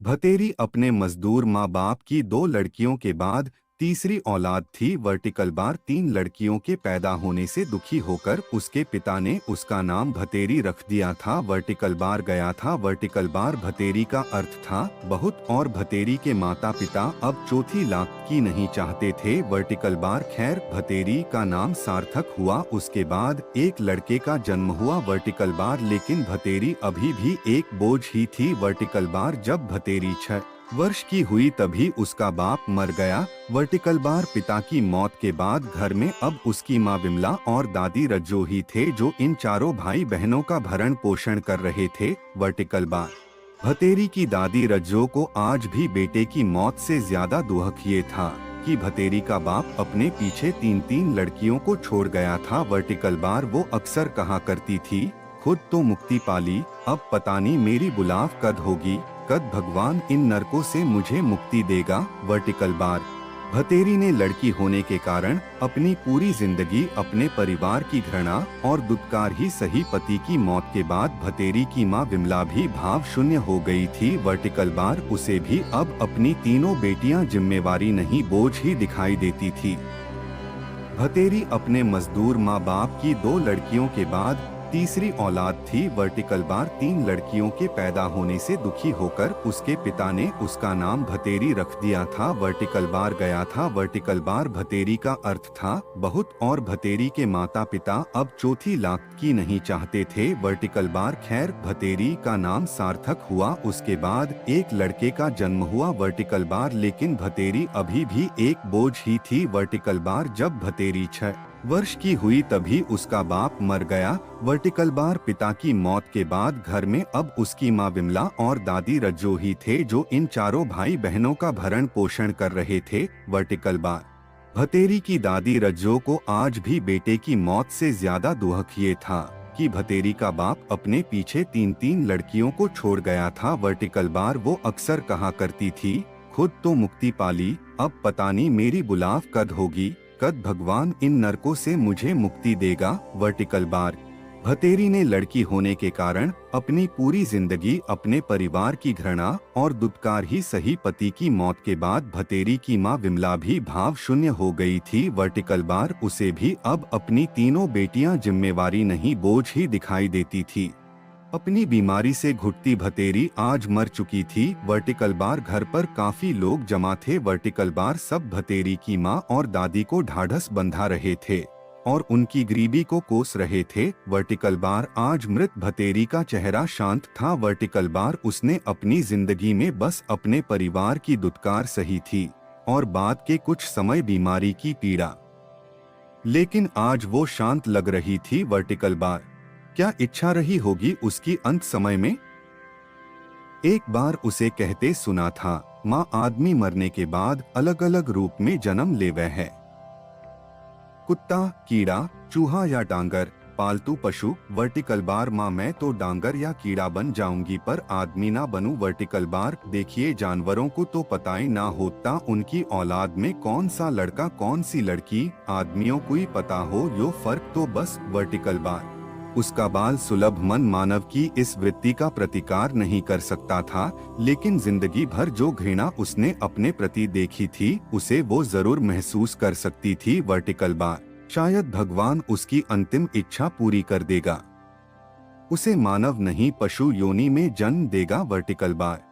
भतेरी अपने मजदूर माँ बाप की दो लड़कियों के बाद तीसरी औलाद थी। वर्टिकल बार तीन लड़कियों के पैदा होने से दुखी होकर उसके पिता ने उसका नाम भतेरी रख दिया था। वर्टिकल बार गया था। वर्टिकल बार भतेरी का अर्थ था बहुत, और भतेरी के माता पिता अब चौथी लाख की नहीं चाहते थे। वर्टिकल बार खैर भतेरी का नाम सार्थक हुआ। उसके बाद एक लड़के का जन्म हुआ वर्टिकल बार, लेकिन भतेरी अभी भी एक बोझ ही थी। वर्टिकल बार जब भतेरी 6 वर्ष की हुई तभी उसका बाप मर गया। वर्टिकल बार पिता की मौत के बाद घर में अब उसकी माँ विमला और दादी रज्जो ही थे जो इन चारों भाई बहनों का भरण पोषण कर रहे थे। वर्टिकल बार भतेरी की दादी रज्जो को आज भी बेटे की मौत से ज्यादा दुख ये था कि भतेरी का बाप अपने पीछे तीन तीन लड़कियों को छोड़ गया था। वर्टिकल बार वो अक्सर कहा करती थी, खुद तो मुक्ति पाली, अब पता नहीं मेरी बुलाव कद होगी, कद भगवान इन नरकों से मुझे मुक्ति देगा। वर्टिकल बार भतेरी ने लड़की होने के कारण अपनी पूरी जिंदगी अपने परिवार की घृणा और दुत्कार ही सही। पति की मौत के बाद भतेरी की मां विमला भी भाव शून्य हो गई थी। वर्टिकल बार उसे भी अब अपनी तीनों बेटियां जिम्मेवारी नहीं बोझ ही दिखाई देती थी। भतेरी अपने मजदूर माँ बाप की दो लड़कियों के बाद तीसरी औलाद थी। वर्टिकल बार तीन लड़कियों के पैदा होने से दुखी होकर उसके पिता ने उसका नाम भतेरी रख दिया था। वर्टिकल बार गया था। वर्टिकल बार भतेरी का अर्थ था बहुत, और भतेरी के माता पिता अब चौथी लाख की नहीं चाहते थे। वर्टिकल बार खैर भतेरी का नाम सार्थक हुआ। उसके बाद एक लड़के का जन्म हुआ वर्टिकल बार, लेकिन भतेरी अभी भी एक बोझ ही थी। वर्टिकल बार जब भतेरी 6 वर्ष की हुई तभी उसका बाप मर गया। वर्टिकल बार पिता की मौत के बाद घर में अब उसकी माँ विमला और दादी रज्जो ही थे जो इन चारों भाई बहनों का भरण पोषण कर रहे थे। वर्टिकल बार भतेरी की दादी रज्जो को आज भी बेटे की मौत से ज्यादा दुख ये था कि भतेरी का बाप अपने पीछे तीन तीन लड़कियों को छोड़ गया था। वर्टिकल बार वो अक्सर कहा करती थी, खुद तो मुक्ति पाली, अब पता नहीं मेरी बुलाव कद होगी, कद भगवान इन नरकों से मुझे मुक्ति देगा। वर्टिकल बार भतेरी ने लड़की होने के कारण अपनी पूरी जिंदगी अपने परिवार की घृणा और दुत्कार ही सही। पति की मौत के बाद भतेरी की मां विमला भी भाव शून्य हो गई थी। वर्टिकल बार उसे भी अब अपनी तीनों बेटियां जिम्मेवारी नहीं बोझ ही दिखाई देती थी। अपनी बीमारी से घुटती भतेरी आज मर चुकी थी। वर्टिकल बार घर पर काफी लोग जमा थे। वर्टिकल बार सब भतेरी की माँ और दादी को ढाढ़स बंधा रहे थे और उनकी गरीबी को कोस रहे थे। वर्टिकल बार आज मृत भतेरी का चेहरा शांत था। वर्टिकल बार उसने अपनी जिंदगी में बस अपने परिवार की दुत्कार सही थी और बाद के कुछ समय बीमारी की पीड़ा, लेकिन आज वो शांत लग रही थी। वर्टिकल बार क्या इच्छा रही होगी उसकी अंत समय में? एक बार उसे कहते सुना था, माँ आदमी मरने के बाद अलग अलग रूप में जन्म लेवे है। कुत्ता, कीड़ा, चूहा या डांगर, पालतू पशु। वर्टिकल बार माँ मैं तो डांगर या कीड़ा बन जाऊंगी पर आदमी ना बनूं। वर्टिकल बार देखिए जानवरों को तो पता ही ना होता उनकी औलाद में कौन सा लड़का कौन सी लड़की, आदमियों को ही पता हो यो फर्क तो बस। वर्टिकल बार उसका बाल सुलभ मन मानव की इस वृत्ति का प्रतिकार नहीं कर सकता था, लेकिन जिंदगी भर जो घृणा उसने अपने प्रति देखी थी उसे वो जरूर महसूस कर सकती थी। वर्टिकल बार शायद भगवान उसकी अंतिम इच्छा पूरी कर देगा, उसे मानव नहीं पशु योनि में जन्म देगा। Vertical bar